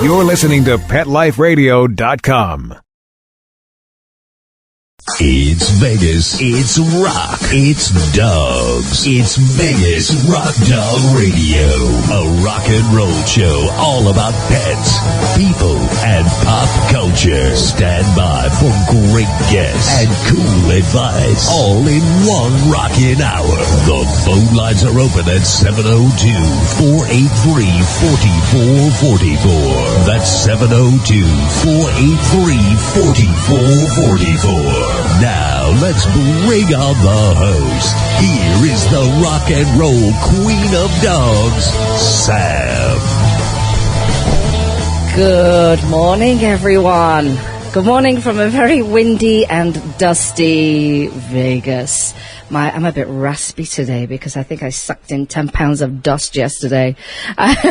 You're listening to PetLifeRadio.com. It's Vegas, it's rock, it's dogs, it's Vegas Rock Dog Radio, a rock and roll show all about pets, people, and pop culture. Stand by for great guests and cool advice, all in one rockin' hour. The phone lines are open at 702-483-4444. That's 702-483-4444. Now, let's bring on the host. Here is the rock and roll queen of dogs, Sam. Good morning, everyone. Good morning from a very windy and dusty Vegas. I'm a bit raspy today because I think I sucked in 10 pounds of dust yesterday.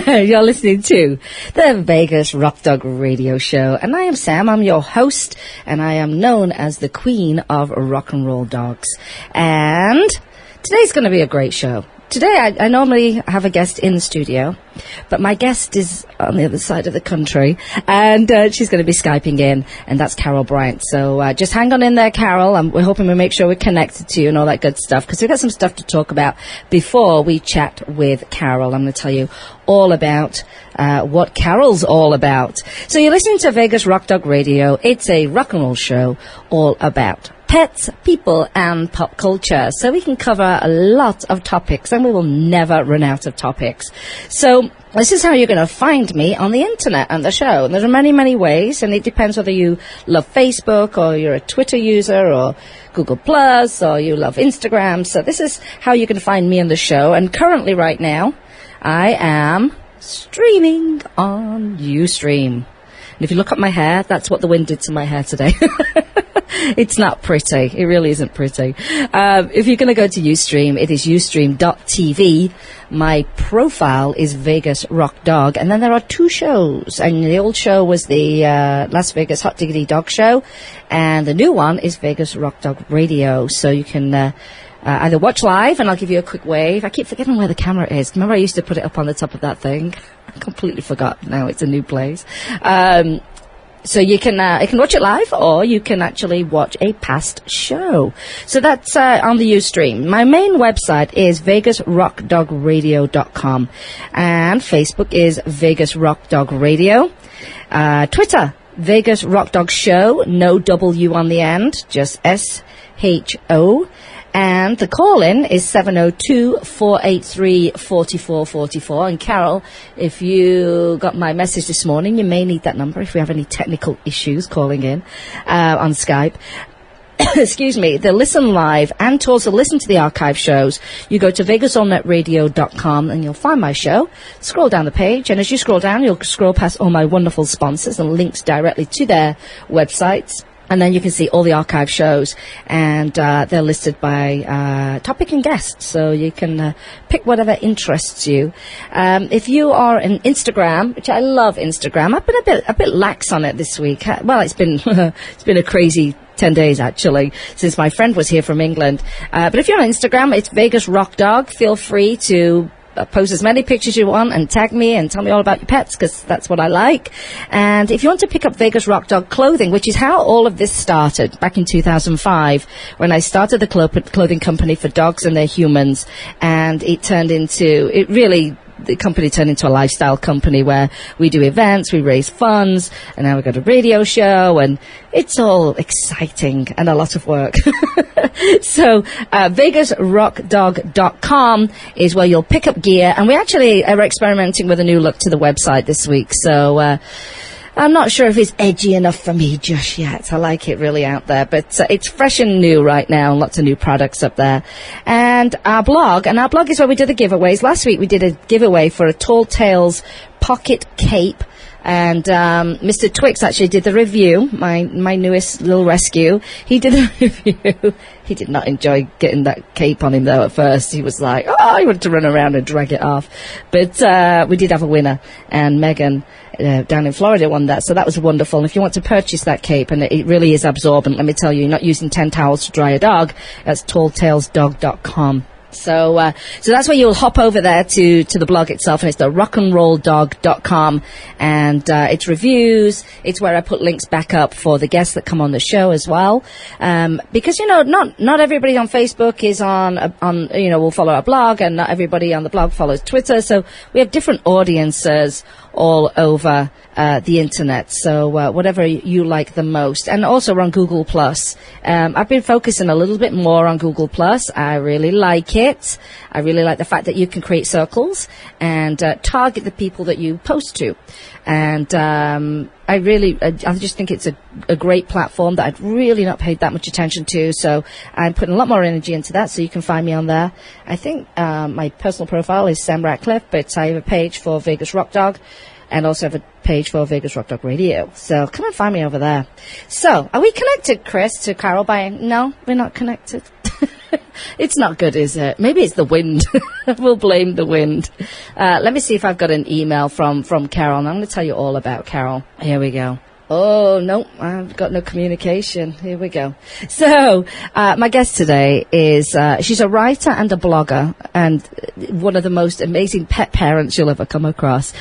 You're listening to the Vegas Rock Dog Radio Show. And I am Sam. I'm your host. And I am known as the Queen of Rock and Roll Dogs. And today's going to be a great show. Today, I normally have a guest in the studio, but my guest is on the other side of the country, and she's going to be Skyping in, and that's Carol Bryant. So just hang on in there, Carol. We're hoping we make sure we're connected to you and all that good stuff, because we've got some stuff to talk about before we chat with Carol. I'm going to tell you all about what Carol's all about. So you're listening to Vegas Rock Dog Radio. It's a rock and roll show all about pets, people, and pop culture. So we can cover a lot of topics, and we will never run out of topics. So this is how you're going to find me on the internet and the show. And there are many, many ways, and it depends whether you love Facebook or you're a Twitter user or Google Plus or you love Instagram. So this is how you can find me on the show. And currently right now, I am streaming on Ustream. And if you look at my hair, that's what the wind did to my hair today. It's not pretty. It really isn't pretty. If you're going to go to Ustream, it is ustream.tv. My profile is Vegas Rock Dog. And then there are two shows. And the old show was the Las Vegas Hot Diggity Dog Show. And the new one is Vegas Rock Dog Radio. So you can either watch live, and I'll give you a quick wave. I keep forgetting where the camera is. Remember I used to put it up on the top of that thing? I completely forgot. Now it's a new place. So you can watch it live, or you can actually watch a past show. So that's on the Ustream. My main website is VegasRockDogRadio.com, and Facebook is Vegas Rock Dog Radio. Twitter, Vegas Rock Dog Show, no W on the end, just SHO. And the call-in is 702-483-4444. And Carol, if you got my message this morning, you may need that number if we have any technical issues calling in on Skype. Excuse me. They'll listen live and to also listen to the archive shows. You go to VegasAllNetRadio.com and you'll find my show. Scroll down the page, and as you scroll down, you'll scroll past all my wonderful sponsors and links directly to their websites. And then you can see all the archive shows, and they're listed by topic and guest, so you can pick whatever interests you. If you are an Instagram, which I love Instagram, I've been a bit lax on it this week. Well, it's been it's been a crazy 10 days actually since my friend was here from England. But if you're on Instagram, it's Vegas Rock Dog. Feel free to post as many pictures you want and tag me and tell me all about your pets, because that's what I like. And if you want to pick up Vegas Rock Dog clothing, which is how all of this started back in 2005 when I started the clothing company for dogs and their humans, and the company turned into a lifestyle company where we do events, we raise funds, and now we've got a radio show, and it's all exciting and a lot of work. So VegasRockDog.com is where you'll pick up gear, and we actually are experimenting with a new look to the website this week. So I'm not sure if it's edgy enough for me just yet. I like it really out there, but it's fresh and new right now, and lots of new products up there. And our blog is where we do the giveaways. Last week we did a giveaway for a Tall Tales pocket cape, and Mr. Twix actually did the review, my newest little rescue. He did the review. He did not enjoy getting that cape on him, though, at first. He was like, he wanted to run around and drag it off. But we did have a winner, and Megan down in Florida won that, so that was wonderful. And if you want to purchase that cape, and it really is absorbent, let me tell you, you're not using 10 towels to dry a dog. That's talltailsdog.com. So that's where you'll hop over there to the blog itself, and it's the rockandrolldog.com, and it's reviews. It's where I put links back up for the guests that come on the show as well. Because, not everybody on Facebook is on, will follow our blog, and not everybody on the blog follows Twitter. So we have different audiences all over the internet. So whatever you like the most. And also we're on Google+. I've been focusing a little bit more on Google+. I really like it. I really like the fact that you can create circles and target the people that you post to. And I just think it's a great platform that I've really not paid that much attention to. So I'm putting a lot more energy into that. So you can find me on there. I think my personal profile is Sam Ratcliffe, but I have a page for Vegas Rock Dog, and also have a page for Vegas Rock Dog Radio. So come and find me over there. So, are we connected, Chris, to Carol Bryant? No, we're not connected. It's not good, is it? Maybe it's the wind. We'll blame the wind. Let me see if I've got an email from Carol, and I'm going to tell you all about Carol. Here we go. Oh, no, I've got no communication. Here we go. So, my guest today is, she's a writer and a blogger, and one of the most amazing pet parents you'll ever come across.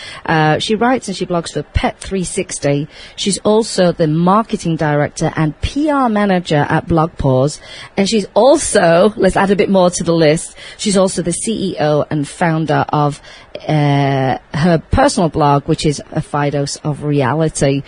She writes and she blogs for Pet 360. She's also the marketing director and PR manager at Blog Paws. And she's also, let's add a bit more to the list, she's also the CEO and founder of her personal blog, which is A Fidos of Reality.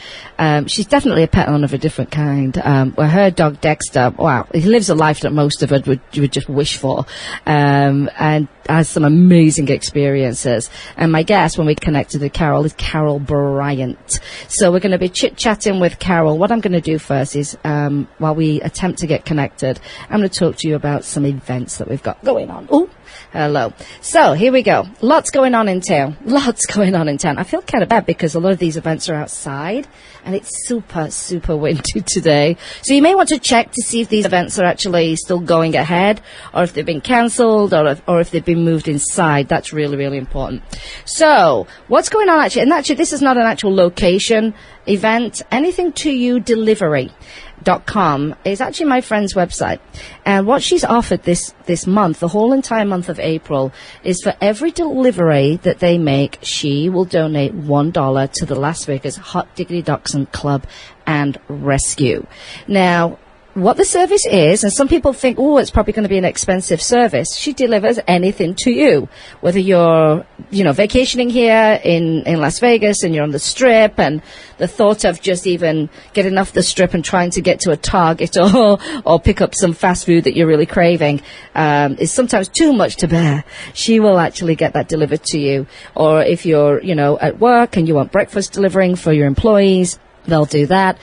She's definitely a pet owner of a different kind. Where her dog Dexter, wow, he lives a life that most of us would just wish for, and has some amazing experiences. And my guest, when we connected with Carol, is Carol Bryant. So we're going to be chit-chatting with Carol. What I'm going to do first is, while we attempt to get connected, I'm going to talk to you about some events that we've got going on. Oh, hello. So here we go. Lots going on in town. Lots going on in town. I feel kind of bad because a lot of these events are outside, and it's super, super windy today. So you may want to check to see if these events are actually still going ahead, or if they've been cancelled, or if they've been moved inside. That's really, really important. So what's going on actually? And actually, this is not an actual location event. Anything to you delivery.com is actually my friend's website, and what she's offered this month, the whole entire month of April, is for every delivery that they make, she will donate $1 to the Las Vegas Hot Diggity Dachshund Club and Rescue. Now, what the service is, and some people think, oh, it's probably going to be an expensive service. She delivers anything to you, whether you're, vacationing here in Las Vegas and you're on the Strip, and the thought of just even getting off the Strip and trying to get to a Target or pick up some fast food that you're really craving is sometimes too much to bear. She will actually get that delivered to you. Or if you're, at work and you want breakfast delivering for your employees, they'll do that.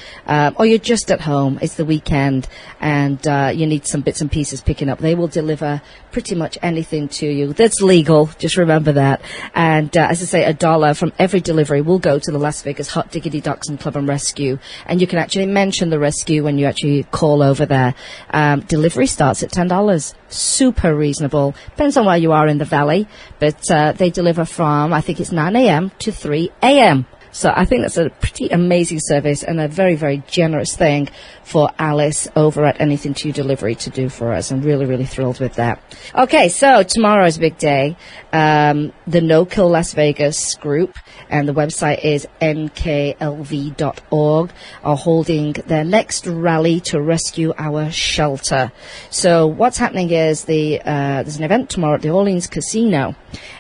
Or you're just at home, it's the weekend, and you need some bits and pieces picking up. They will deliver pretty much anything to you. That's legal, just remember that. And as I say, $1 from every delivery will go to the Las Vegas Hot Diggity Dachshund Club and Rescue. And you can actually mention the rescue when you actually call over there. Delivery starts at $10. Super reasonable. Depends on where you are in the valley. But they deliver from, I think it's 9 a.m. to 3 a.m. So I think that's a pretty amazing service and a very, very generous thing for Alice over at Anything to You Delivery to do for us. I'm really, really thrilled with that. Okay, so tomorrow's a big day. The No Kill Las Vegas group, and the website is nklv.org, are holding their next rally to rescue our shelter. So what's happening is there's an event tomorrow at the Orleans Casino,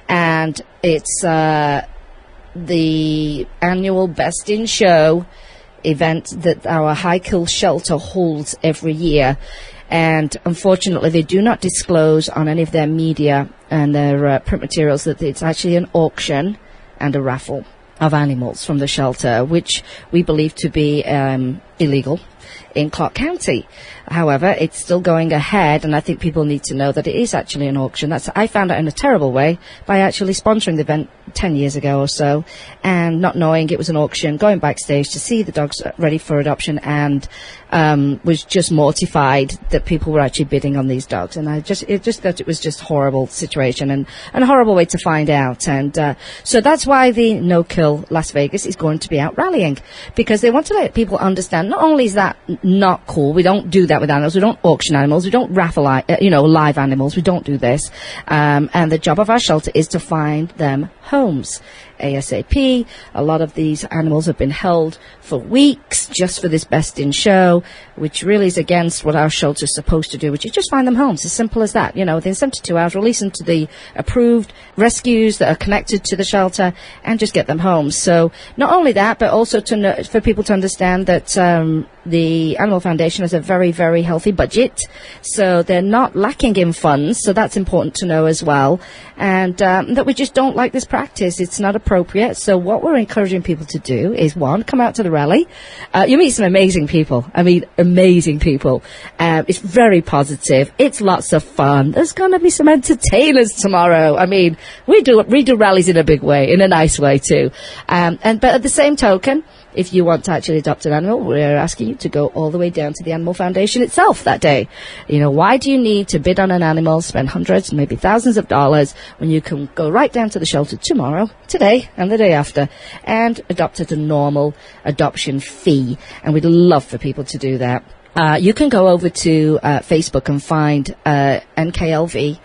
and it's the annual Best in Show event that our High Kill shelter holds every year. And unfortunately, they do not disclose on any of their media and their print materials that it's actually an auction and a raffle of animals from the shelter, which we believe to be illegal in Clark County. However, it's still going ahead, and I think people need to know that it is actually an auction. I found out in a terrible way by actually sponsoring the event 10 years ago or so, and not knowing it was an auction, going backstage to see the dogs ready for adoption, and was just mortified that people were actually bidding on these dogs. And I just thought it was just a horrible situation and a horrible way to find out. And so that's why the No Kill Las Vegas is going to be out rallying, because they want to let people understand not only is that not cool, we don't do that with animals. We don't auction animals. We don't raffle, live animals. We don't do this. And the job of our shelter is to find them homes ASAP. A lot of these animals have been held for weeks just for this best in show, which really is against what our shelter is supposed to do, which is just find them homes. As simple as that. Within 72 hours, release them to the approved rescues that are connected to the shelter and just get them home. So not only that, but also for people to understand that the Animal Foundation has a very, very healthy budget. So they're not lacking in funds. So that's important to know as well. And that we just don't like this practice. It's not appropriate. So what we're encouraging people to do is, one, come out to the rally. You meet some amazing people. I mean, amazing people. It's very positive. It's lots of fun. There's going to be some entertainers tomorrow. I mean, we do rallies in a big way, in a nice way too. But at the same token, if you want to actually adopt an animal, we're asking you to go all the way down to the Animal Foundation itself that day. Why do you need to bid on an animal, spend hundreds, maybe thousands of dollars, when you can go right down to the shelter tomorrow, today, and the day after, and adopt at a normal adoption fee? And we'd love for people to do that. You can go over to Facebook and find NKLV.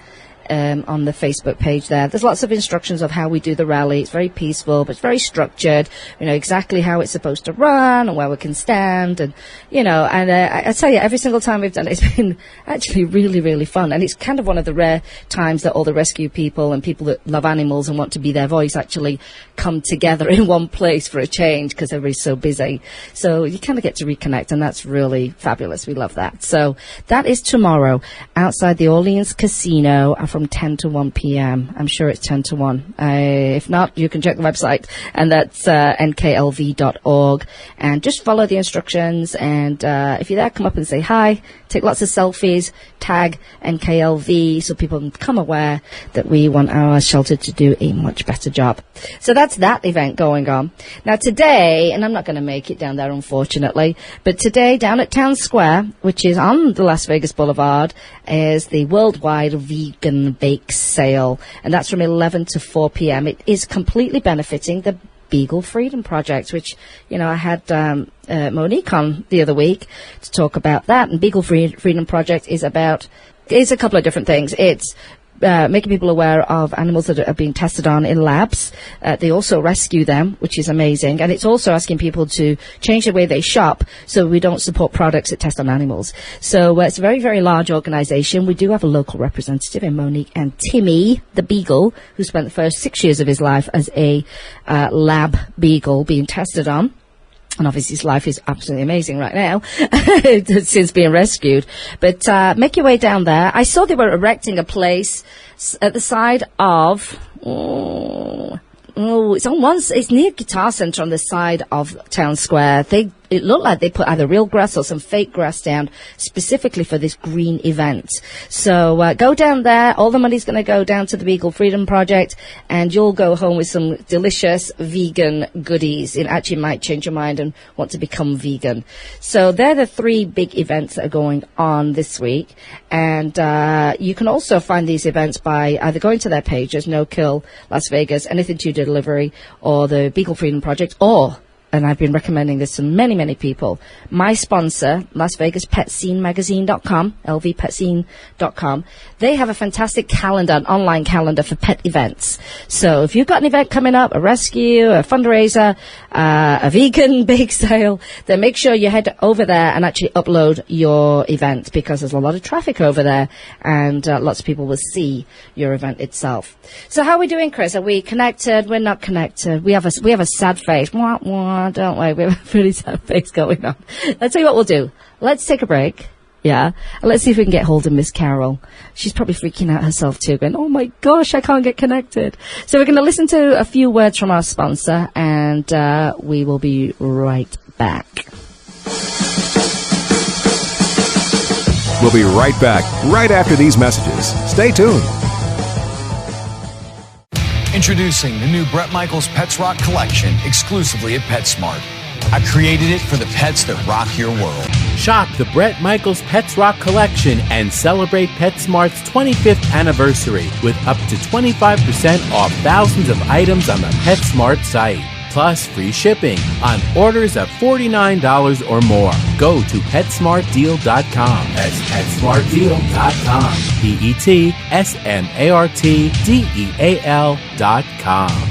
On the Facebook page there. There's lots of instructions of how we do the rally. It's very peaceful, but it's very structured. We know exactly how it's supposed to run and where we can stand. And, I tell you, every single time we've done it, it's been actually really, really fun. And it's kind of one of the rare times that all the rescue people and people that love animals and want to be their voice actually come together in one place for a change, because everybody's so busy. So you kind of get to reconnect, and that's really fabulous. We love that. So that is tomorrow outside the Orleans Casino from 10 to 1 p.m. I'm sure it's 10 to 1. If not, you can check the website, and that's nklv.org, and just follow the instructions. And if you're there, come up and say hi, take lots of selfies, tag NKLV so people can become aware that we want our shelter to do a much better job. So that's that event going on. Now today, and I'm not going to make it down there unfortunately, but today down at Town Square, which is on the Las Vegas Boulevard, is the Worldwide Vegan Bake Sale, and that's from 11 to 4 p.m. It is completely benefiting the Beagle Freedom Project, which, I had Monique on the other week to talk about that. And Beagle Freedom Project is a couple of different things. It's making people aware of animals that are being tested on in labs. They also rescue them, which is amazing. And it's also asking people to change the way they shop so we don't support products that test on animals. So it's a very, very large organization. We do have a local representative in Monique and Timmy, the Beagle, who spent the first 6 years of his life as a lab beagle being tested on. And obviously his life is absolutely amazing right now since being rescued. But make your way down there. I saw they were erecting a place at the side of... it's near Guitar Center on the side of Town Square. It looked like they put either real grass or some fake grass down specifically for this green event. So go down there. All the money's going to go down to the Beagle Freedom Project, and you'll go home with some delicious vegan goodies. It actually might change your mind and want to become vegan. So they're the three big events that are going on this week. And you can also find these events by either going to their pages, No Kill Las Vegas, Anything to Delivery, or the Beagle Freedom Project, or, and I've been recommending this to many, many people, my sponsor, Las Vegas Pet Scene Magazine.com, lvpetscene.com. They have a fantastic calendar, an online calendar for pet events. So if you've got an event coming up, a rescue, a fundraiser, a vegan bake sale, then make sure you head over there and actually upload your event, because there's a lot of traffic over there, and lots of people will see your event itself. So how are we doing, Chris? Are we connected? We're not connected. We have a sad face. Wah, wah, don't we? We have a pretty sad face going on. I'll tell you what we'll do. Let's take a break. Yeah. And let's see if we can get hold of Miss Carol. She's probably freaking out herself too, going, oh my gosh, I can't get connected. So we're going to listen to a few words from our sponsor, and we will be right back. We'll be right back, right after these messages. Stay tuned. Introducing the new Bret Michaels Pets Rock collection exclusively at PetSmart. I created it for the pets that rock your world. Shop the Bret Michaels Pets Rock collection and celebrate PetSmart's 25th anniversary with up to 25% off thousands of items on the PetSmart site. plus free shipping on orders of $49 or more. Go to PetSmartDeal.com. That's PetSmartDeal.com. PetSmartDeal.com.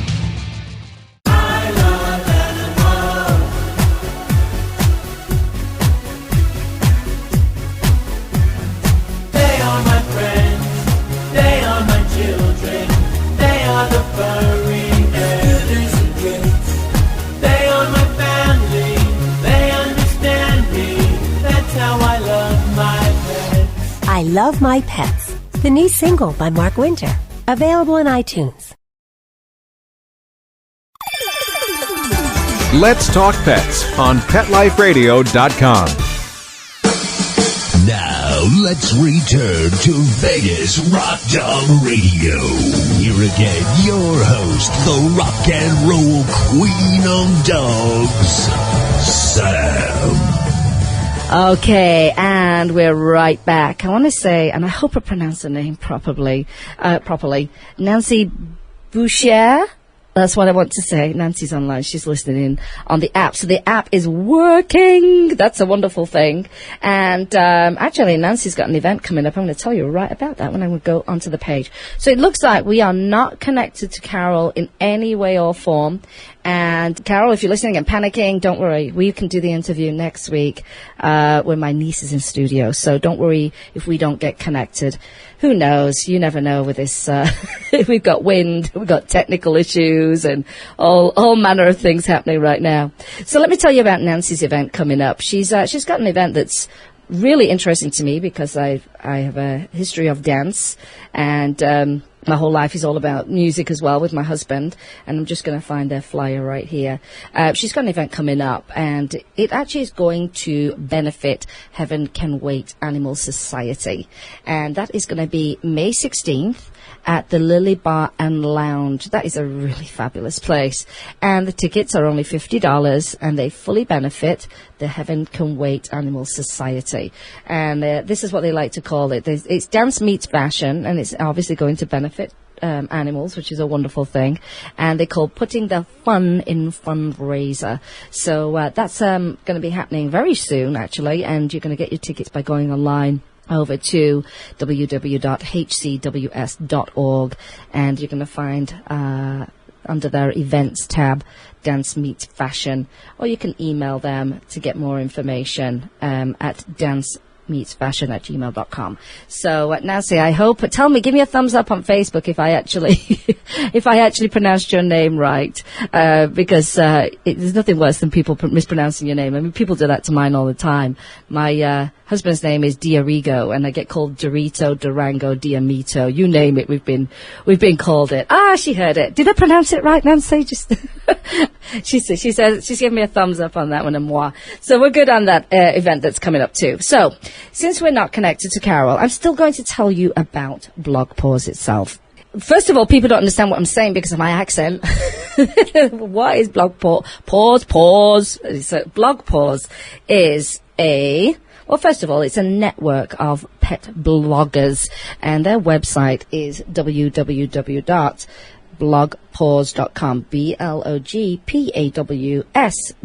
I Love My Pets, the new single by Mark Winter, available on iTunes. Let's Talk Pets on PetLifeRadio.com. Now, let's return to Vegas Rock Dog Radio. Here again, your host, the rock and roll queen of dogs, Sam. Okay, and we're right back. I want to say, and I hope I pronounced the name properly, Nancy Boucher. That's what I want to say. Nancy's online. She's listening in on the app. So the app is working. That's a wonderful thing. And actually, Nancy's got an event coming up. I'm going to tell you right about that when I would go onto the page. So it looks like we are not connected to Carol in any way or form. And Carol, if you're listening and panicking, don't worry. We can do the interview next week when my niece is in studio. So don't worry if we don't get connected. Who knows? You never know with this. We've got wind, we've got technical issues, and all manner of things happening right now. So let me tell you about Nancy's event coming up. She's got an event that's really interesting to me because I have a history of dance, and my whole life is all about music as well with my husband, and I'm just going to find their flyer right here. She's got an event coming up, and it actually is going to benefit Heaven Can Wait Animal Society, and that is going to be May 16th at the Lily Bar and Lounge. That is a really fabulous place, and the tickets are only $50, and they fully benefit the Heaven Can Wait Animal Society. And this is what they like to call it. It's dance meets fashion, and it's obviously going to benefit animals, which is a wonderful thing. And they call Putting the Fun in Fundraiser. So that's going to be happening very soon, actually, and you're going to get your tickets by going online over to www.hcws.org, and you're going to find under their events tab Dance Meets Fashion, or you can email them to get more information at dancemeetsfashion@gmail.com. So Nancy, I hope, tell me, give me a thumbs up on Facebook if I actually pronounced your name right, because there's nothing worse than people mispronouncing your name. I mean, people do that to mine all the time. My husband's name is Diarigo, and I get called Dorito, Durango, Diamito. You name it, we've been called it. She heard it. Did I pronounce it right, Nancy? Just she says she's giving me a thumbs up on that one, and moi. So we're good on that event that's coming up too. So since we're not connected to Carol, I'm still going to tell you about Blog Paws itself. First of all, people don't understand what I'm saying because of my accent. What is Blog Paws? Paws. So Blog Paws is well, first of all, it's a network of pet bloggers, and their website is www.blogpaws.com,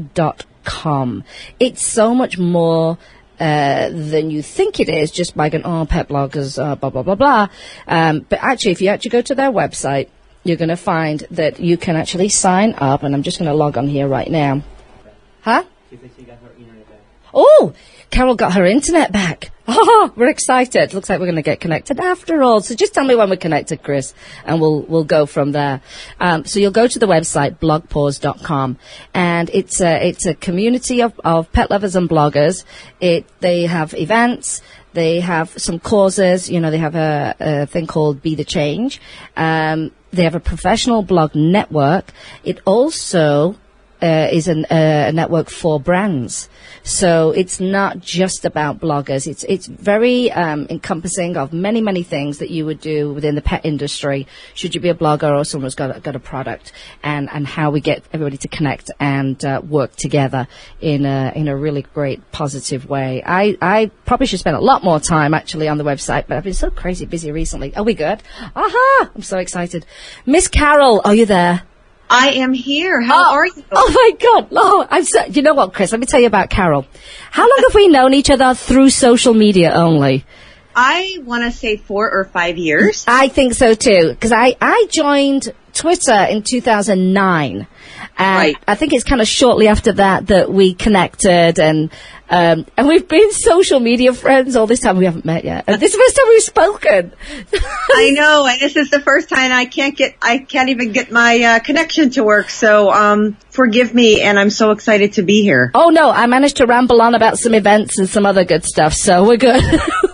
blogpaws.com. It's so much more than you think it is, just by going, pet bloggers, blah, blah, blah, blah. But actually, if you actually go to their website, you're going to find that you can actually sign up, and I'm just going to log on here right now. Huh? She said she got her internet back. Oh! Carol got her internet back. Oh, we're excited. Looks like we're going to get connected after all. So just tell me when we're connected, Chris, and we'll go from there. So you'll go to the website, blogpaws.com, and it's a community of pet lovers and bloggers. They have events. They have some causes. You know, they have a thing called Be the Change. They have a professional blog network. It also is a network for brands. So it's not just about bloggers. It's very encompassing of many, many things that you would do within the pet industry should you be a blogger or someone who's got a product, and how we get everybody to connect and work together in a really great, positive way. I probably should spend a lot more time actually on the website, but I've been so crazy busy recently. Are we good? Aha! I'm so excited. Miss Carol, are you there? I am here. How are you? Oh my God! Oh, you know what, Chris? Let me tell you about Carol. How long have we known each other through social media only? I want to say 4 or 5 years. I think so too, because I joined Twitter in 2009, and Right. I think it's kind of shortly after that we connected, and we've been social media friends all this time. We haven't met yet. And this is the first time we've spoken. I know, and this is the first time I can't even get my connection to work. So forgive me, and I'm so excited to be here. Oh no, I managed to ramble on about some events and some other good stuff, so we're good.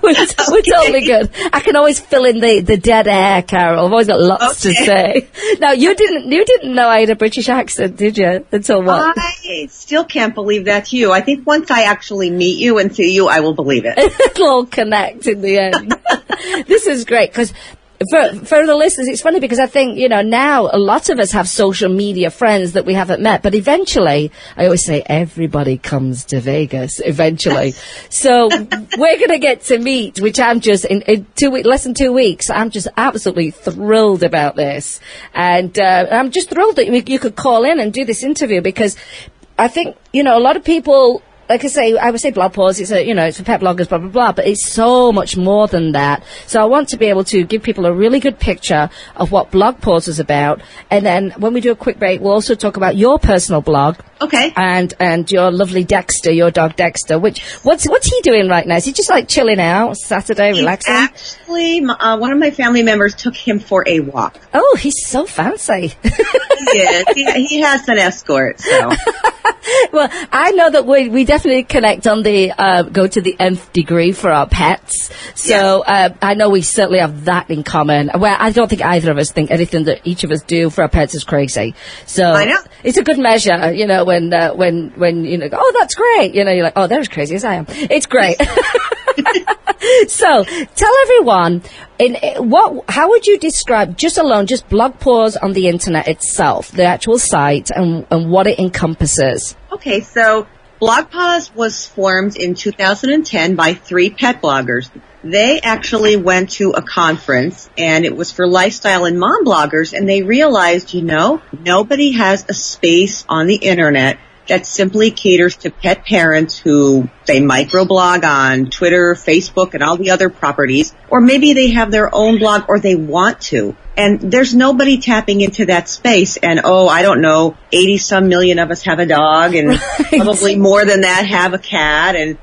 we're totally good. I can always fill in the dead air, Carol. I've always got lots to say. Now, you didn't know I had a British accent, did you? Until what? I still can't believe that's you. I think once I actually meet you and see you, I will believe it. It'll all connect in the end. This is great, because for the listeners, it's funny because I think, now a lot of us have social media friends that we haven't met, but eventually, I always say everybody comes to Vegas eventually. So we're going to get to meet, which I'm just, in less than 2 weeks, I'm just absolutely thrilled about this. And I'm just thrilled that you could call in and do this interview, because I think, a lot of people, like I would say Blog Paws, it's for pet bloggers, blah, blah, blah, but it's so much more than that. So I want to be able to give people a really good picture of what Blog Paws is about. And then when we do a quick break, we'll also talk about your personal blog. Okay. And your lovely Dexter, your dog Dexter, what's he doing right now? Is he just like chilling out Saturday, relaxing? Actually, one of my family members took him for a walk. Oh, he's so fancy. He is. He has an escort, so. Well, I know that we definitely connect on the go to the nth degree for our pets. So I know we certainly have that in common. Where I don't think either of us think anything that each of us do for our pets is crazy. So I know. It's a good measure, when go, oh, that's great. You're like, oh, they're as crazy as I am. It's great. So tell everyone, how would you describe just Blog Paws on the internet itself, the actual site, and what it encompasses? Okay, so Blog Paws was formed in 2010 by 3 pet bloggers. They actually went to a conference, and it was for lifestyle and mom bloggers, and they realized, nobody has a space on the internet that simply caters to pet parents who they microblog on Twitter, Facebook, and all the other properties, or maybe they have their own blog or they want to. And there's nobody tapping into that space. And, I don't know, 80-some million of us have a dog, and probably more than that have a cat, and,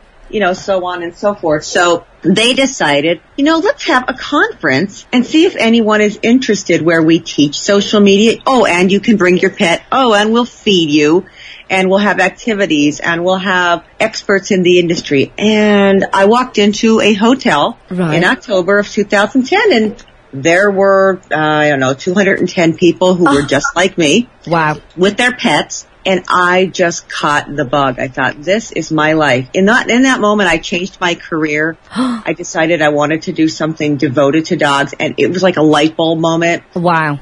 so on and so forth. So they decided, let's have a conference and see if anyone is interested, where we teach social media. Oh, and you can bring your pet. Oh, and we'll feed you. And we'll have activities, and we'll have experts in the industry. And I walked into a hotel in October of 2010, and there were, 210 people who were just like me. Wow. With their pets. And I just caught the bug. I thought, this is my life. In that moment, I changed my career. I decided I wanted to do something devoted to dogs, and it was like a light bulb moment. Wow.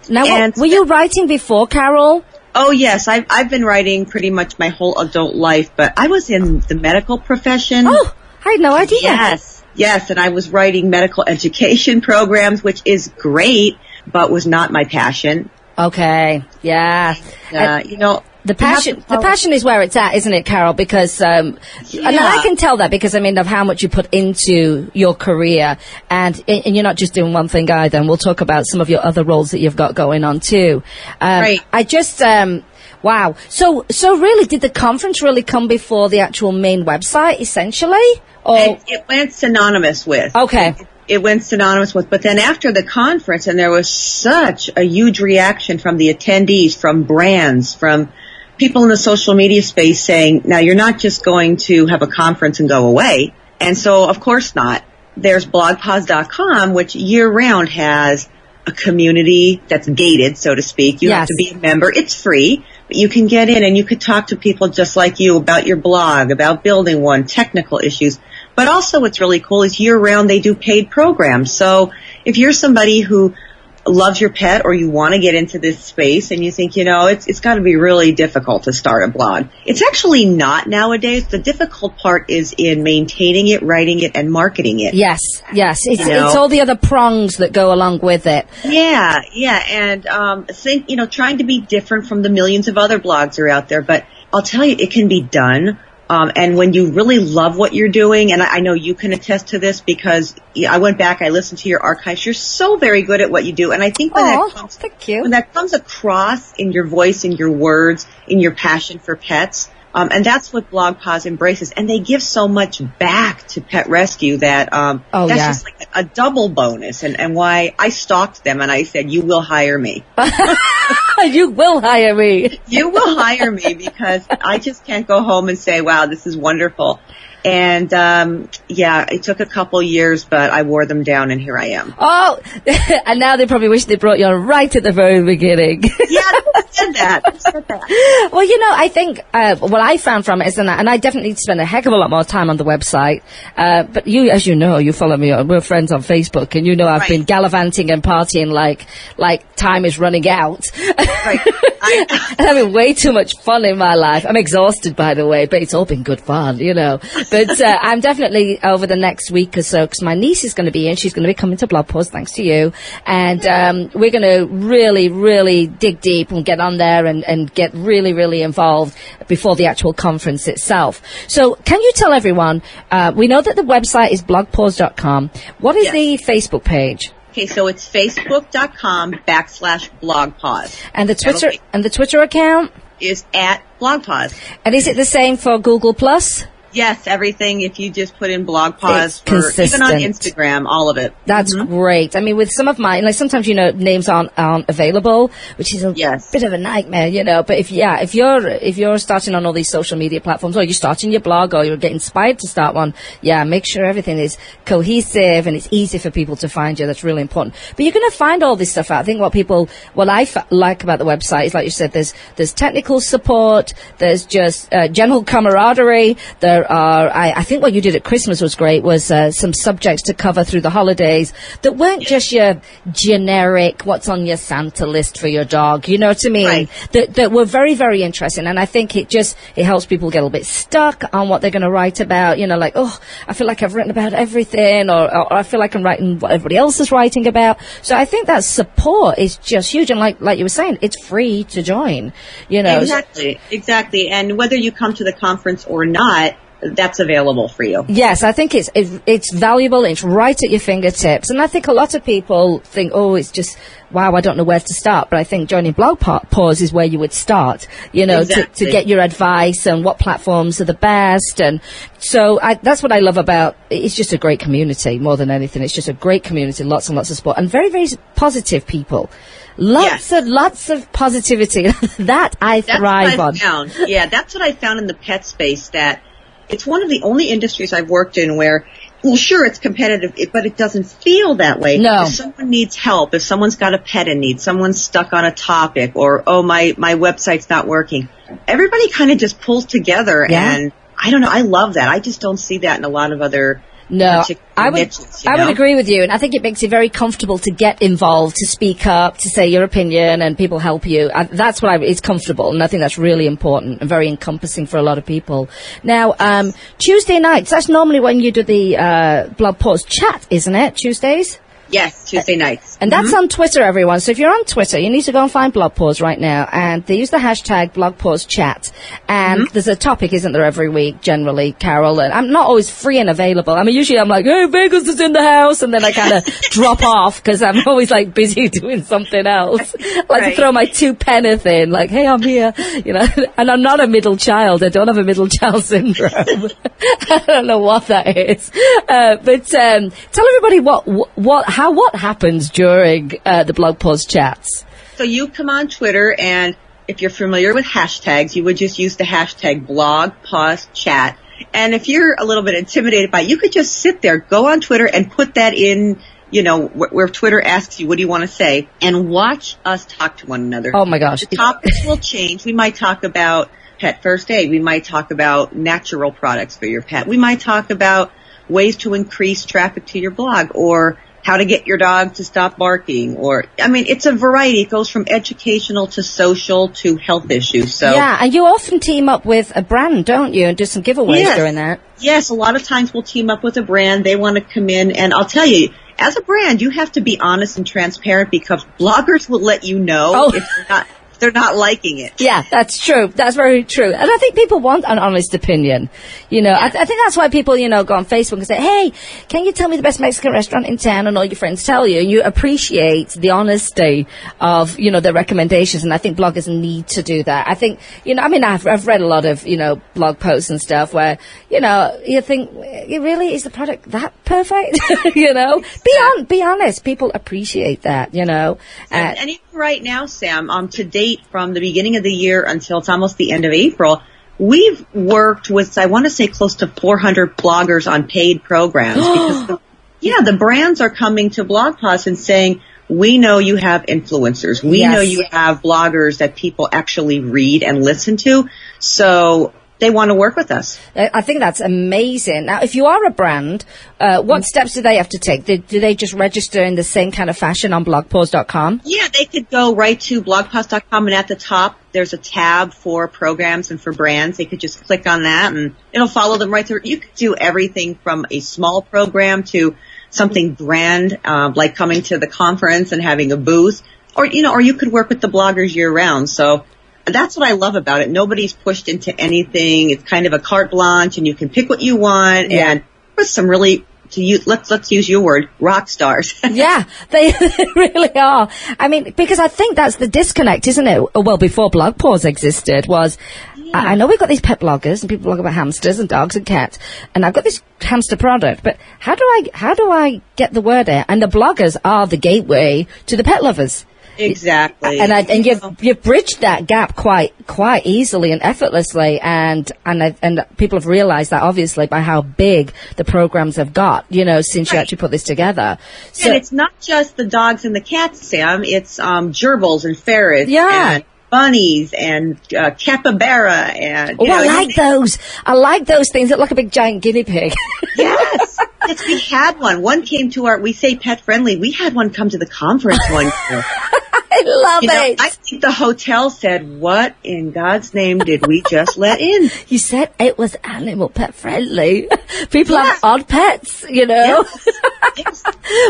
Now, were you writing before, Carol? Oh, yes. I've been writing pretty much my whole adult life, but I was in the medical profession. Oh, I had no idea. Yes, and I was writing medical education programs, which is great, but was not my passion. Okay, yeah. The passion is where it's at, isn't it, Carol? Because, and I can tell that because, of how much you put into your career, and you're not just doing one thing either, and we'll talk about some of your other roles that you've got going on too. Right. I just, wow. So really, did the conference really come before the actual main website, essentially? Or? It went synonymous with. Okay. It went synonymous with, but then after the conference, and there was such a huge reaction from the attendees, from brands, from people in the social media space saying, now you're not just going to have a conference and go away. And so, of course not. There's BlogPaws.com, which year-round has a community that's gated, so to speak. You have to be a member. It's free, but you can get in and you could talk to people just like you about your blog, about building one, technical issues. But also what's really cool is year-round they do paid programs. So if you're somebody who loves your pet or you want to get into this space and you think, it's got to be really difficult to start a blog. It's actually not nowadays. The difficult part is in maintaining it, writing it, and marketing it. Yes. It's all the other prongs that go along with it. Yeah. And trying to be different from the millions of other blogs that are out there. But I'll tell you, it can be done. And when you really love what you're doing, and I know you can attest to this because I went back, I listened to your archives. You're so very good at what you do. And I think when that comes across in your voice, in your words, in your passion for pets, and that's what Blog Paws embraces. And they give so much back to pet rescue that just like a double bonus. And why I stalked them and I said, you will hire me. You will hire me. You will hire me because I just can't go home and say, wow, this is wonderful. And, it took a couple years, but I wore them down and here I am. Oh, and now they probably wish they brought you on right at the very beginning. Yeah, I said that. Well, I think, what I found from it is, and I definitely spend a heck of a lot more time on the website, but you, as you know, you follow me, we're friends on Facebook, and I've been gallivanting and partying like time is running out. Right. I'm having way too much fun in my life. I'm exhausted, by the way, but it's all been good fun, But I'm definitely over the next week or so, because my niece is going to be in. She's going to be coming to Blog Paws, thanks to you. And we're going to really, really dig deep and get on there and get really, really involved before the actual conference itself. So can you tell everyone, we know that the website is blogpaws.com. What is the Facebook page? Okay, so it's facebook.com/BlogPaws. And the Twitter account is at BlogPaws. And is it the same for Google Plus? Yes, everything. If you just put in Blog Paws, even on Instagram, all of it. That's great. I mean, with some of mine, like sometimes names aren't available, which is a bit of a nightmare, But if you're starting on all these social media platforms, or you're starting your blog, or you're getting inspired to start one, make sure everything is cohesive and it's easy for people to find you. That's really important. But you're going to find all this stuff out. I think what I like about the website is, like you said, there's technical support, there's just general camaraderie. There are, I think what you did at Christmas was great, was some subjects to cover through the holidays that weren't just your generic, what's on your Santa list for your dog, you know what I mean? Right. That were very, very interesting. And I think it helps people get a little bit stuck on what they're going to write about, like, oh, I feel like I've written about everything, or I feel like I'm writing what everybody else is writing about. So I think that support is just huge. And like you were saying, it's free to join, Exactly. And whether you come to the conference or not, that's available for you. Yes, I think it's valuable. It's right at your fingertips. And I think a lot of people think, oh, it's just, wow, I don't know where to start. But I think joining Blog Paws is where you would start, to get your advice and what platforms are the best. And so that's what I love about it. It's just a great community more than anything. It's just a great community, lots and lots of support, and very, very positive people. Lots of positivity. That I thrive on. Yeah, that's what I found in the pet space, that it's one of the only industries I've worked in where, well, sure, it's competitive, but it doesn't feel that way. No. If someone needs help, if someone's got a pet in need, someone's stuck on a topic, or, oh, my website's not working, everybody kind of just pulls together, and I don't know, I love that. I just don't see that in a lot of other I would niches, I would agree with you, and I think it makes it very comfortable to get involved, to speak up, to say your opinion, and people help you. That's what it's comfortable, and I think that's really important and very encompassing for a lot of people. Now, Tuesday nights, that's normally when you do the Blog Paws chat, isn't it? Tuesdays? Yes, Tuesday nights. And that's on Twitter, everyone. So if you're on Twitter, you need to go and find Blog Paws right now. And they use the hashtag BlogPawsChat. And there's a topic, isn't there, every week, generally, Carol. And I'm not always free and available. I mean, usually I'm like, hey, Vegas is in the house. And then I kind of drop off because I'm always, busy doing something else. I like to throw my 2 penneth in, like, hey, I'm here. And I'm not a middle child. I don't have a middle child syndrome. I don't know what that is. But tell everybody what happens during the Blog Paws chats. So you come on Twitter, and if you're familiar with hashtags, you would just use the hashtag BlogPawsChat. And if you're a little bit intimidated by it, you could just sit there, go on Twitter, and put that in, where Twitter asks you, what do you want to say? And watch us talk to one another. Oh, my gosh. The topics will change. We might talk about pet first aid. We might talk about natural products for your pet. We might talk about ways to increase traffic to your blog, or how to get your dog to stop barking, or, I mean, it's a variety. It goes from educational to social to health issues. So yeah, and you often team up with a brand, don't you, and do some giveaways during that? Yes, a lot of times we'll team up with a brand. They want to come in, and I'll tell you, as a brand, you have to be honest and transparent because bloggers will let you know if they're not liking it. Yeah, that's true. That's very true. And I think people want an honest opinion. You know, I think that's why people, you know, go on Facebook and say, hey, can you tell me the best Mexican restaurant in town? And all your friends tell you. And you appreciate the honesty of, you know, the recommendations. And I think bloggers need to do that. I think, you know, I mean, I've read a lot of, you know, blog posts and stuff where, you know, you think, really, is the product that perfect? You know, be honest. People appreciate that, you know. And even right now, Sam, to date, from the beginning of the year until it's almost the end of April, we've worked with, I want to say, close to 400 bloggers on paid programs because the brands are coming to Blog Paws and saying, we know you have influencers. We know you have bloggers that people actually read and listen to. So they want to work with us. I think that's amazing. Now, if you are a brand, what steps do they have to take? Do they just register in the same kind of fashion on blogpaws.com? Yeah, they could go right to blogpaws.com, and at the top there's a tab for programs and for brands. They could just click on that and it'll follow them right through. You could do everything from a small program to something brand, like coming to the conference and having a booth, or you could work with the bloggers year round. So that's what I love about it. Nobody's pushed into anything. It's kind of a carte blanche, and you can pick what you want. And with some really, let's use your word, rock stars. Yeah, they really are. I mean, because I think that's the disconnect, isn't it? Well, before Blog Paws existed, was I know we've got these pet bloggers and people blog about hamsters and dogs and cats, and I've got this hamster product, but how do I get the word out? And the bloggers are the gateway to the pet lovers. Exactly. And you've bridged that gap quite easily and effortlessly, and people have realized that obviously by how big the programs have got, you know, since you actually put this together. So, and it's not just the dogs and the cats, Sam. It's gerbils and ferrets and bunnies and capybara and I like those. I like those things that look like a big giant guinea pig. Yes. Yes, we had one. One came to we say pet friendly. We had one come to the conference one year. I love it. I think the hotel said, what in God's name did we just let in? You said it was animal pet friendly. People have odd pets, you know. Yes.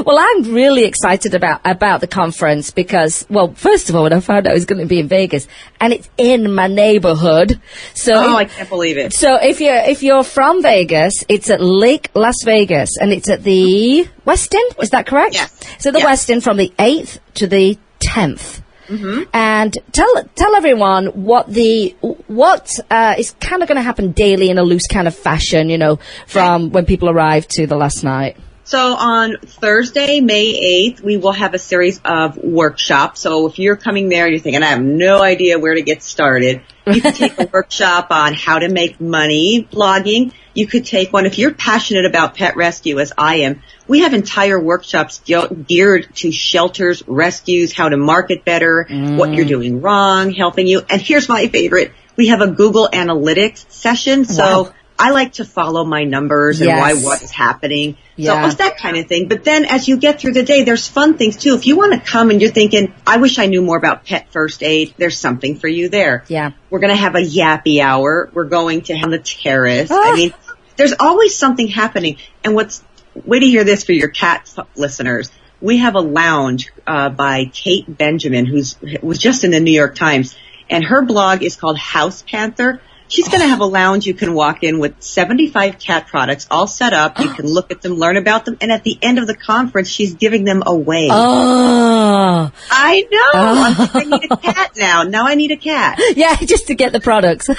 Well, I'm really excited about the conference because, well, first of all, when I found out it was going to be in Vegas, and it's in my neighborhood. So I can't believe it. So if you're from Vegas, it's at Lake Las Vegas, and it's at the West End. Is that correct? Yes. So the West End from the 8th to the 10th. Mm-hmm. And tell everyone what is kind of going to happen daily in a loose kind of fashion, you know, from when people arrive to the last night. So on Thursday, May 8th, we will have a series of workshops. So if you're coming there and you're thinking, I have no idea where to get started, you can take a workshop on how to make money blogging. You could take one if you're passionate about pet rescue, as I am. We have entire workshops geared to shelters, rescues, how to market better, what you're doing wrong, helping you. And here's my favorite. We have a Google Analytics session. So I like to follow my numbers and what is happening. So it's that kind of thing. But then as you get through the day, there's fun things too. If you want to come and you're thinking, I wish I knew more about pet first aid, there's something for you there. Yeah. We're going to have a yappy hour. We're going to have the terrace. I mean, there's always something happening. And wait to hear this for your cat listeners. We have a lounge by Kate Benjamin, was just in the New York Times. And her blog is called House Panther. She's going to have a lounge you can walk in with 75 cat products all set up. You can look at them, learn about them. And at the end of the conference, she's giving them away. Oh. I know. I need a cat now. Now I need a cat. Yeah, just to get the products.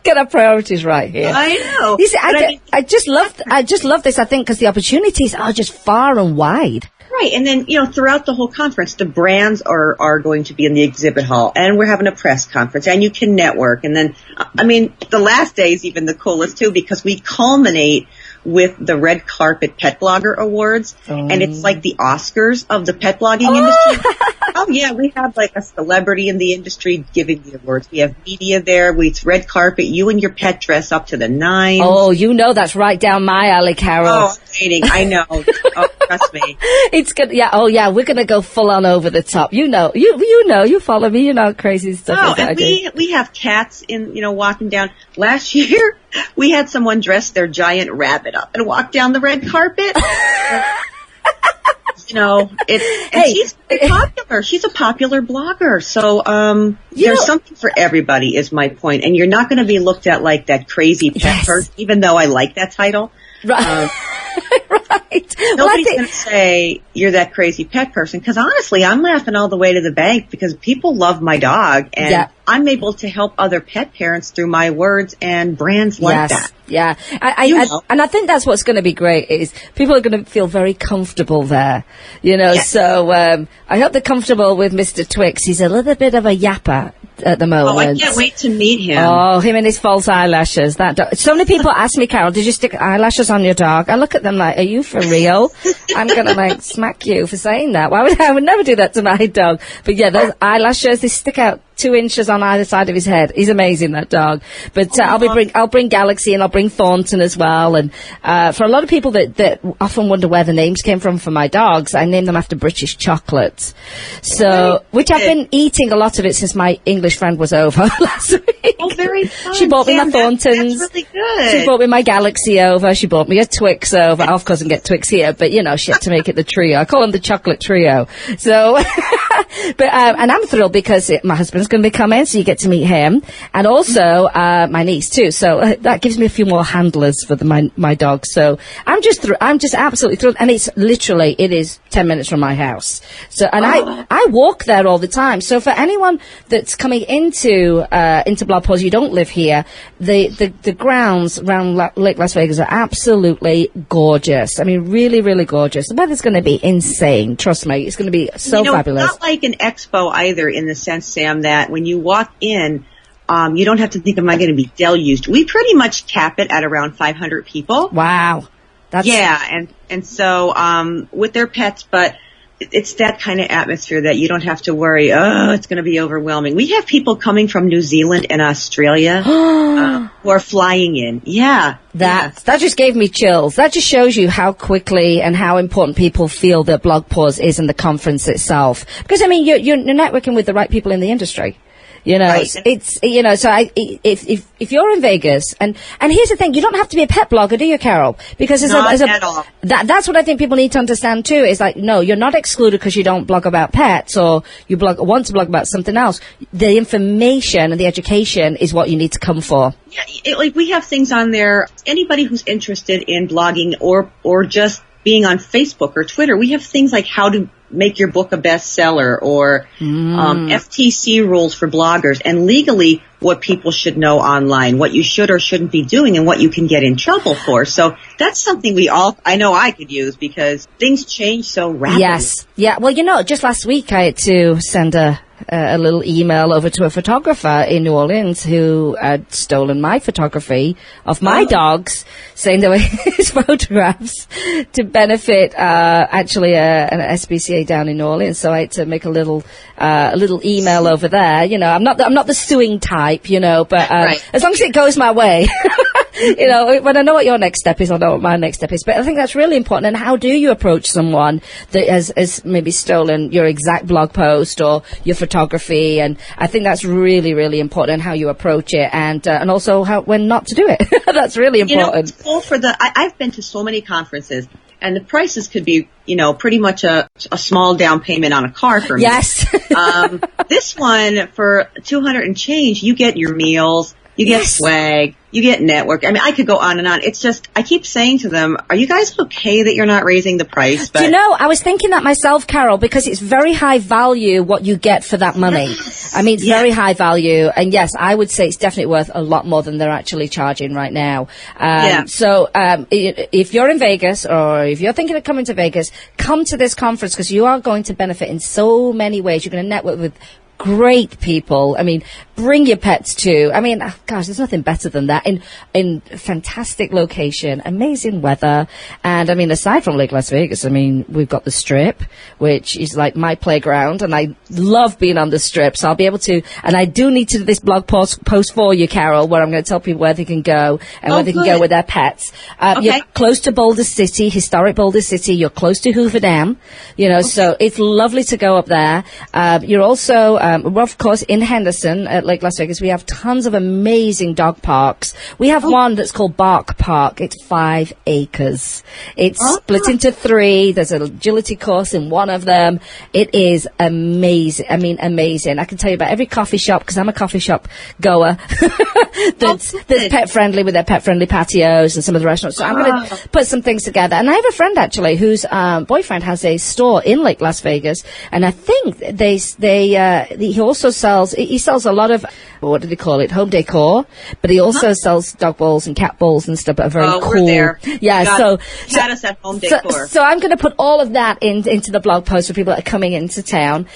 Get our priorities right here. I know. You see, I just love this, I think, because the opportunities are just far and wide. Right. And then, throughout the whole conference, the brands are going to be in the exhibit hall, and we're having a press conference, and you can network. And then, the last day is even the coolest too, because we culminate with the Red Carpet Pet Blogger Awards, and it's like the Oscars of the pet blogging industry. Oh yeah, we have like a celebrity in the industry giving the awards. We have media there. It's red carpet. You and your pet dress up to the nines. Oh, you know that's right down my alley, Carol. Oh, I'm waiting. I know. Oh, trust me. It's good. Yeah. Oh, yeah. We're gonna go full on over the top. You know. You follow me. You know crazy stuff. Oh, and we have cats walking down. Last year, we had someone dress their giant rabbit up and walk down the red carpet. She's popular. She's a popular blogger. So, there's something for everybody is my point. And you're not going to be looked at like that crazy pet person, even though I like that title. Right. Right. Nobody's going to say you're that crazy pet person, because honestly, I'm laughing all the way to the bank because people love my dog, and I'm able to help other pet parents through my words and brands like that. Yeah. And I think that's what's going to be great is people are going to feel very comfortable there, Yes. So, I hope they're comfortable with Mr. Twix. He's a little bit of a yapper at the moment. Oh, I can't wait to meet him. Oh, him and his false eyelashes. So many people ask me, Carol, did you stick eyelashes on your dog? I look at them like, are you for real? I'm going to smack you for saying that. I would never do that to my dog. But yeah, those eyelashes, they stick out 2 inches on either side of his head. He's amazing, that dog. But I'll bring Galaxy, and I'll bring Thornton as well. And for a lot of people that often wonder where the names came from for my dogs, I named them after British chocolates. So, which I've been eating a lot of it since my English friend was over last week. Oh, very fun. She bought me my Thorntons. That's really good. She bought me my Galaxy over. She bought me a Twix over. Of course, I can get Twix here, but she had to make it the trio. I call them the chocolate trio. So, and I'm thrilled because my husband's going to be coming, so you get to meet him, and also my niece too. So that gives me a few more handlers for my dog. So I'm just absolutely thrilled, and it is 10 minutes from my house. So, and I walk there all the time. So for anyone that's coming into Blog Paws, you don't live here, the grounds around Lake Las Vegas are absolutely gorgeous. I mean, really, really gorgeous. The weather's going to be insane. Trust me, it's going to be so fabulous. It's not like an expo either, in the sense, Sam, that when you walk in, you don't have to think, am I going to be deluged? We pretty much cap it at around 500 people. Wow. And so with their pets, but it's that kind of atmosphere that you don't have to worry, it's going to be overwhelming. We have people coming from New Zealand and Australia who are flying in. Yeah. That just gave me chills. That just shows you how quickly and how important people feel that Blog Paws is in the conference itself. Because, I mean, you're networking with the right people in the industry. Right. It's, so if you're in Vegas, and here's the thing, you don't have to be a pet blogger, do you, Carol? Because at all. That's what I think people need to understand too, is like, no, you're not excluded because you don't blog about pets or you want to blog about something else. The information and the education is what you need to come for. Yeah, we have things on there. Anybody who's interested in blogging or just being on Facebook or Twitter, we have things like how to make your book a bestseller, or FTC rules for bloggers, and legally what people should know online, what you should or shouldn't be doing, and what you can get in trouble for. So that's something I know I could use, because things change so rapidly. Yes. Yeah. Well, just last week I had to send a little email over to a photographer in New Orleans who had stolen my photography of my dogs, saying they were his photographs to benefit actually an SPCA down in New Orleans. So I had to make a little email over there. I'm not the suing type, but right. As long as it goes my way. When I know what your next step is, I know what my next step is. But I think that's really important. And how do you approach someone that has maybe stolen your exact blog post or your photography? And I think that's really, really important, how you approach it, and also when not to do it. That's really important. It's cool I've been to so many conferences, and the prices could be, pretty much a small down payment on a car for me. Yes. This one, for $200 and change, you get your meals, you get swag, you get network. I mean, I could go on and on. It's just, I keep saying to them, are you guys okay that you're not raising the price? But, I was thinking that myself, Carol, because it's very high value what you get for that money. Yes. I mean, it's very high value. And yes, I would say it's definitely worth a lot more than they're actually charging right now. So, if you're in Vegas, or if you're thinking of coming to Vegas, come to this conference, because you are going to benefit in so many ways. You're going to network with great people. I mean, bring your pets too. I mean, gosh, there's nothing better than that. In fantastic location, amazing weather. And I mean, aside from Lake Las Vegas, I mean, we've got the Strip, which is like my playground, and I love being on the Strip. So I'll be able to, and I do need to do this blog post for you, Carol, where I'm going to tell people where they can go and where they can go with their pets. You're close to Boulder City, historic Boulder City. You're close to Hoover Dam, so it's lovely to go up there. You're also, of course, in Henderson at Lake Las Vegas. We have tons of amazing dog parks. We have one that's called Bark Park. It's 5 acres. It's split into 3. There's an agility course in one of them. It is amazing. I mean, amazing. I can tell you about every coffee shop, because I'm a coffee shop goer, that's pet friendly with their pet friendly patios and some of the restaurants. So I'm going to put some things together. And I have a friend actually whose boyfriend has a store in Lake Las Vegas, and I think he also sells a lot of, what do they call it, home decor, but he also sells dog balls and cat balls and stuff that are very cool. We're there. Yeah, so us at home decor. So I'm going to put all of that into the blog post for people that are coming into town.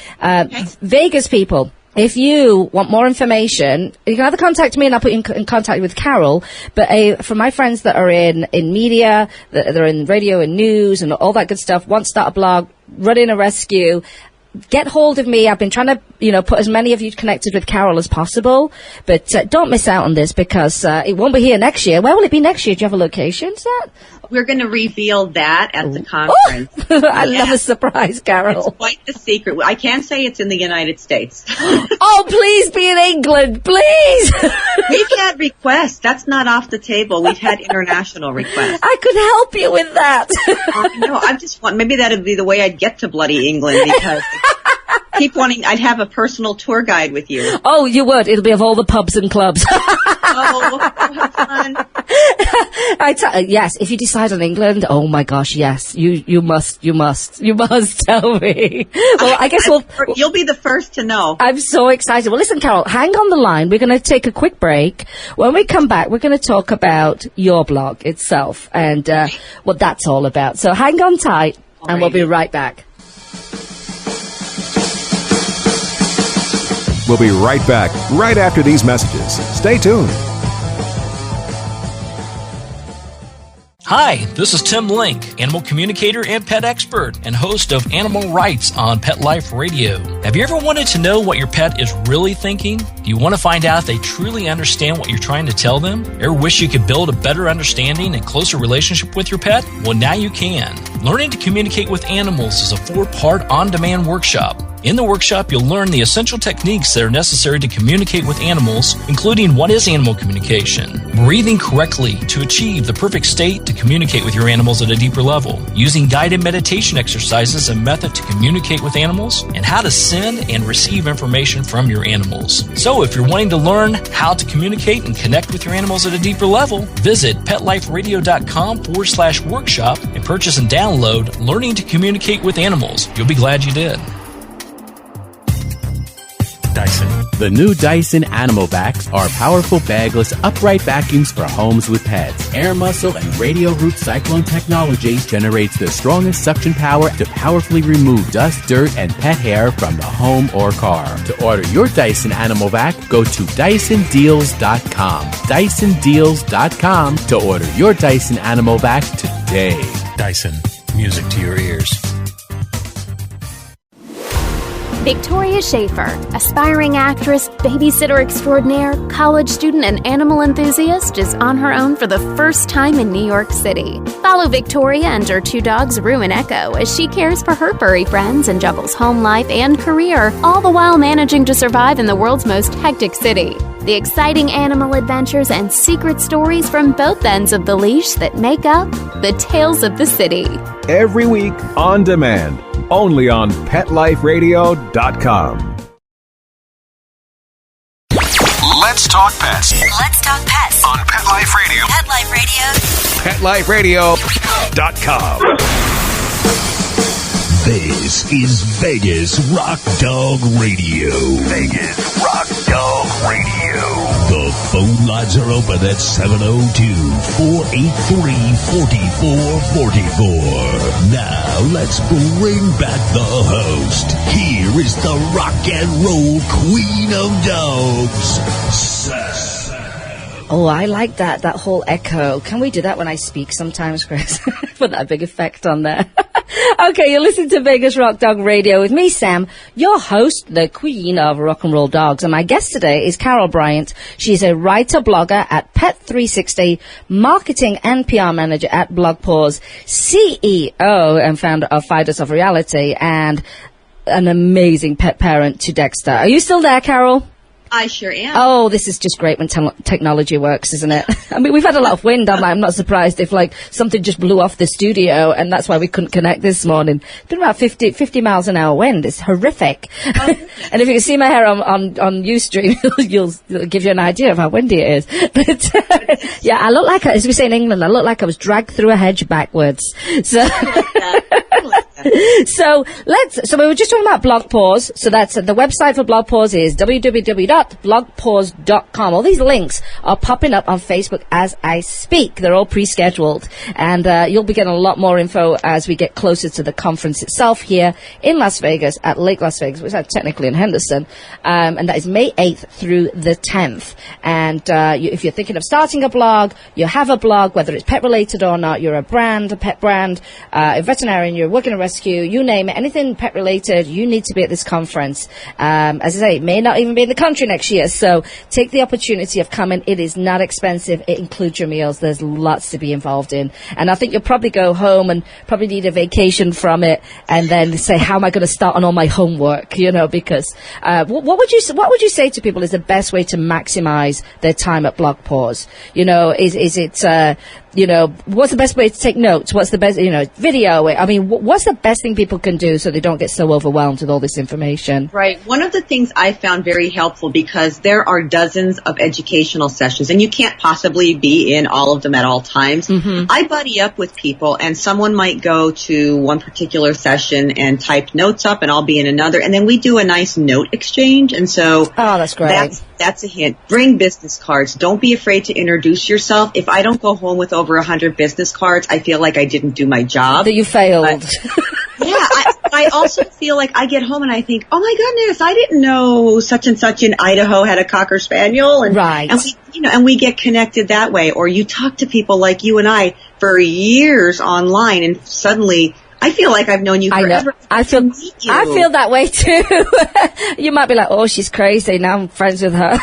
Vegas people, if you want more information, you can either contact me and I'll put you in contact with Carol. But for my friends that are in media, that are in radio and news and all that good stuff, want to start a blog, running a rescue, get hold of me. I've been trying to, put as many of you connected with Carol as possible. But don't miss out on this, because it won't be here next year. Where will it be next year? Do you have a location set? We're going to reveal that at the conference. I love a surprise, Carol. It's quite the secret. I can't say it's in the United States. Oh, please be in England, please. We've had requests. That's not off the table. We've had international requests. I could help you with that. No, I just want, maybe that'd be the way I'd get to bloody England, because keep wanting, I'd have a personal tour guide with you. Oh, you would. It'll be of all the pubs and clubs. Oh, fun. Yes, if you decide on England, oh my gosh, yes, you must tell me. Well, I guess you'll be the first to know. I'm so excited. Well, listen, Carol, hang on the line. We're going to take a quick break. When we come back, we're going to talk about your blog itself and what that's all about. So hang on tight, and we'll be right back. We'll be right back, right after these messages. Stay tuned. Hi, this is Tim Link, animal communicator and pet expert and host of Animal Rights on Pet Life Radio. Have you ever wanted to know what your pet is really thinking? Do you want to find out if they truly understand what you're trying to tell them? Ever wish you could build a better understanding and closer relationship with your pet? Well, now you can. Learning to communicate with animals is a 4-part on-demand workshop. In the workshop, you'll learn the essential techniques that are necessary to communicate with animals, including what is animal communication, breathing correctly to achieve the perfect state to communicate with your animals at a deeper level, using guided meditation exercises and method to communicate with animals, and how to send and receive information from your animals. So if you're wanting to learn how to communicate and connect with your animals at a deeper level, visit PetLifeRadio.com/workshop and purchase and download Learning to Communicate with Animals. You'll be glad you did. Dyson. The new Dyson Animal Vacs are powerful bagless upright vacuums for homes with pets. Air muscle and radio root cyclone technology generates the strongest suction power to powerfully remove dust, dirt, and pet hair from the home or car. To order your Dyson Animal Vac, go to DysonDeals.com. DysonDeals.com to order your Dyson Animal Vac today. Dyson, music to your ears. Victoria Schaefer, aspiring actress, babysitter extraordinaire, college student, and animal enthusiast, is on her own for the first time in New York City. Follow Victoria and her 2 dogs, Rue and Echo, as she cares for her furry friends and juggles home life and career, all the while managing to survive in the world's most hectic city. The exciting animal adventures and secret stories from both ends of the leash that make up the Tales of the City. Every week on demand, only on PetLifeRadio.com. Let's talk pets. Let's talk pets On Pet Life Radio. Pet Life Radio. PetLifeRadio.com. This is Vegas Rock Dog Radio. Vegas Rock Dog Radio. The phone line lines are open at 702-483-4444. Now, let's bring back the host. Here is the rock and roll queen of dogs, Sam. Oh, I like that whole echo. Can we do that when I speak sometimes, Chris? Put that big effect on there. Okay, you're listening to Vegas Rock Dog Radio with me, Sam, your host, the queen of rock and roll dogs. And my guest today is Carol Bryant. She's a writer, blogger at Pet360, marketing and PR manager at Blog Paws, CEO and founder of Fighters of Reality, and an amazing pet parent to Dexter. Are you still there, Carol? I sure am. Oh, this is just great when technology works, isn't it? I mean, we've had a lot of wind. I'm not surprised if, like, something just blew off the studio, and that's why we couldn't connect this morning. It's been about 50 miles an hour wind. It's horrific. Oh. And if you can see my hair on Ustream, it'll give you an idea of how windy it is. But, yeah, I look like, as we say in England, I look like I was dragged through a hedge backwards. So... So we were just talking about Blog Paws. So that's the website for Blog Paws is www.blogpaws.com. All these links are popping up on Facebook as I speak. They're all pre-scheduled, and you'll be getting a lot more info as we get closer to the conference itself here in Las Vegas at Lake Las Vegas, which is technically in Henderson, and that is May 8th through the 10th. And if you're thinking of starting a blog, you have a blog, whether it's pet related or not, you're a pet brand, a veterinarian, you're working a rescue, you name it, anything pet related, you need to be at this conference. As I say, it may not even be in the country next year, so take the opportunity of coming. It is not expensive. It includes your meals. There's lots to be involved in, and I think you'll probably go home and probably need a vacation from it, and then say, how am I going to start on all my homework, because what would you say to people is the best way to maximize their time at Blog Paws? Is it what's the best way to take notes? What's the best, video? I mean, what's the best thing people can do so they don't get so overwhelmed with all this information? Right. One of the things I found very helpful, because there are dozens of educational sessions and you can't possibly be in all of them at all times. Mm-hmm. I buddy up with people, and someone might go to one particular session and type notes up, and I'll be in another, and then we do a nice note exchange. And so that's great. That's a hint. Bring business cards. Don't be afraid to introduce yourself. If I don't go home with over 100 business cards, I feel like I didn't do my job. That you failed. Yeah, I also feel like I get home and I think, oh my goodness, I didn't know such and such in Idaho had a Cocker Spaniel. Right. And we get connected that way. Or you talk to people like you and I for years online, and suddenly I feel like I've known you forever. I feel that way too. You might be like, oh, she's crazy. Now I'm friends with her.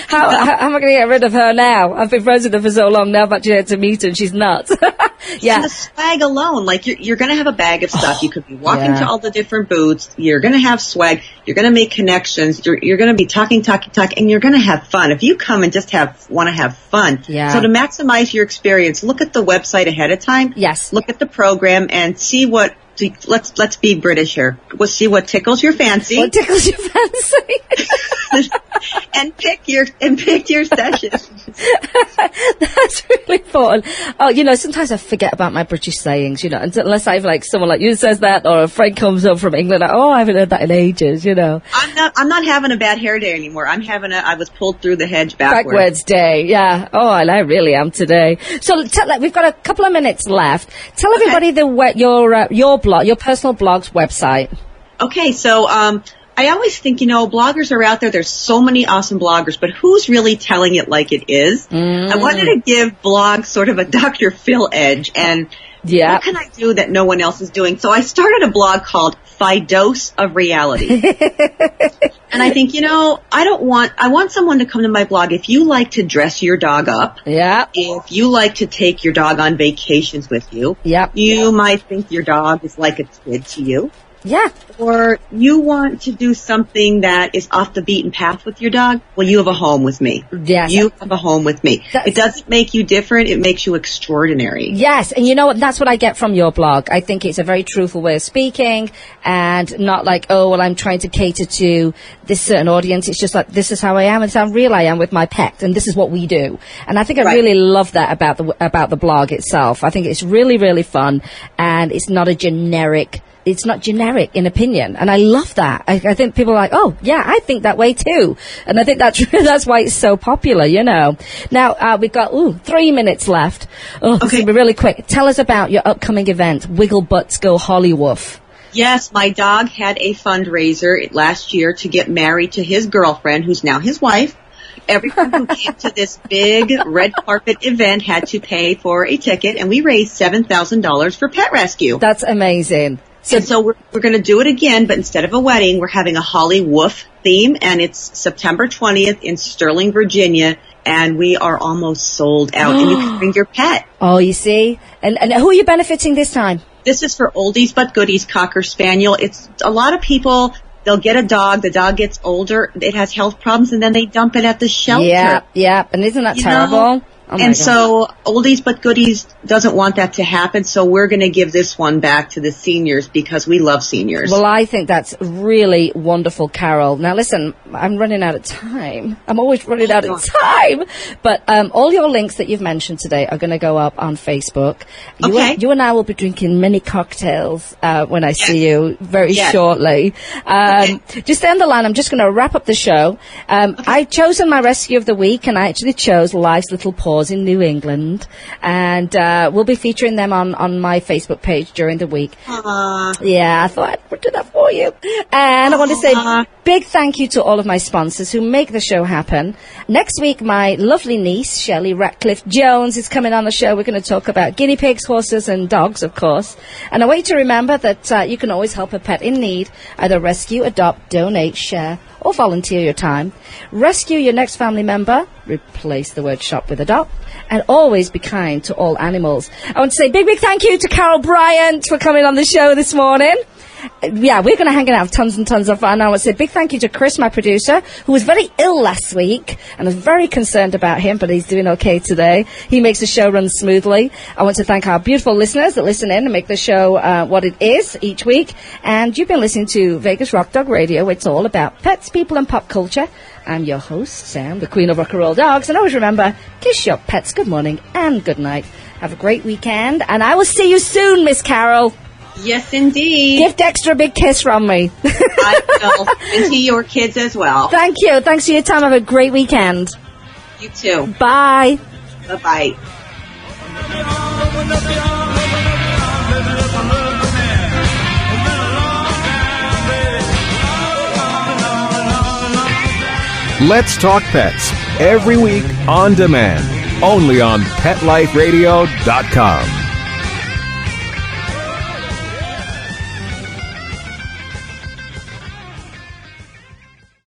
How am I going to get rid of her now? I've been friends with her for so long now, but you had to meet her and she's nuts. Yeah. And the swag alone, like you're going to have a bag of stuff. You could be walking to all the different booths. You're going to have swag. You're going to make connections. You're going to be talking, and you're going to have fun. If you come and just want to have fun. Yeah. So to maximize your experience, look at the website ahead of time. Yes. Look at the program and see what. Let's be British here. We'll see what tickles your fancy. What tickles your fancy? and pick your session. That's really fun. Oh, sometimes I forget about my British sayings, unless I've someone like you says that, or a friend comes up from England, I haven't heard that in ages, I'm not having a bad hair day anymore. I was pulled through the hedge backwards day. Yeah. Oh, I really am today. So we've got a couple of minutes left. Tell everybody your personal blog's website. Okay, so I always think, bloggers are out there. There's so many awesome bloggers, but who's really telling it like it is? I wanted to give blogs sort of a Dr. Phil edge, and what can I do that no one else is doing? So I started a blog called Fidose of Reality. And I think, I want someone to come to my blog. If you like to dress your dog up, if you like to take your dog on vacations with you, you might think your dog is like a kid to you. Yeah. Or you want to do something that is off the beaten path with your dog? Well, you have a home with me. Yes. You have a home with me. It doesn't make you different. It makes you extraordinary. Yes. And you know what? That's what I get from your blog. I think it's a very truthful way of speaking, and not like, I'm trying to cater to this certain audience. It's just like, this is how I am, and how real I am with my pet, and this is what we do. And I think I really love that about the blog itself. I think it's really, really fun, and it's not a generic it's not generic in opinion. And I love that. I think people are like, oh, yeah, I think that way too. And I think that's why it's so popular, you know. Now, we've got, 3 minutes left. Oh, this will be really quick. Tell us about your upcoming event, Wiggle Butts Go Hollywoof. Yes, my dog had a fundraiser last year to get married to his girlfriend, who's now his wife. Everyone who came to this big red carpet event had to pay for a ticket, and we raised $7,000 for pet rescue. That's amazing. So we're going to do it again, but instead of a wedding, we're having a Holly Woof theme, and it's September 20th in Sterling, Virginia, and we are almost sold out, and you can bring your pet. Oh, you see? And who are you benefiting this time? This is for Oldies But Goodies Cocker Spaniel. It's a lot of people, they'll get a dog, the dog gets older, it has health problems, and then they dump it at the shelter. Yeah, and isn't that terrible? Oh and so Oldies But Goodies doesn't want that to happen, so we're going to give this one back to the seniors because we love seniors. Well, I think that's really wonderful, Carol. Now, listen, I'm running out of time. I'm always running out of time. But all your links that you've mentioned today are going to go up on Facebook. You and I will be drinking mini cocktails when I see you very shortly. Just stay on the line. I'm just going to wrap up the show. I've chosen my rescue of the week, and I actually chose Life's Little Paws in New England, and we'll be featuring them on my Facebook page during the week. Yeah, I thought I'd do that for you. And I want to say big thank you to all of my sponsors who make the show happen. Next week, my lovely niece, Shelley Ratcliffe-Jones, is coming on the show. We're going to talk about guinea pigs, horses, and dogs, of course. And I want you to remember that you can always help a pet in need, either rescue, adopt, donate, share, or volunteer your time. Rescue your next family member, replace the word shop with adopt, and always be kind to all animals. I want to say big thank you to Carol Bryant for coming on the show this morning. Yeah, we're going to hang out and have tons and tons of fun. I want to say big thank you to Chris, my producer, who was very ill last week, and I was very concerned about him, but he's doing okay today. He makes the show run smoothly. I want to thank our beautiful listeners that listen in and make the show what it is each week. And you've been listening to Vegas Rock Dog Radio. It's all about pets, people, and pop culture. I'm your host, Sam, the queen of rock and roll dogs. And always remember, kiss your pets good morning and good night. Have a great weekend, and I will see you soon, Miss Carol. Yes, indeed. Give Dexter a big kiss from me. I will. And to your kids as well. Thank you. Thanks for your time. Have a great weekend. You too. Bye. Bye-bye. Let's Talk Pets, every week on demand, only on PetLifeRadio.com.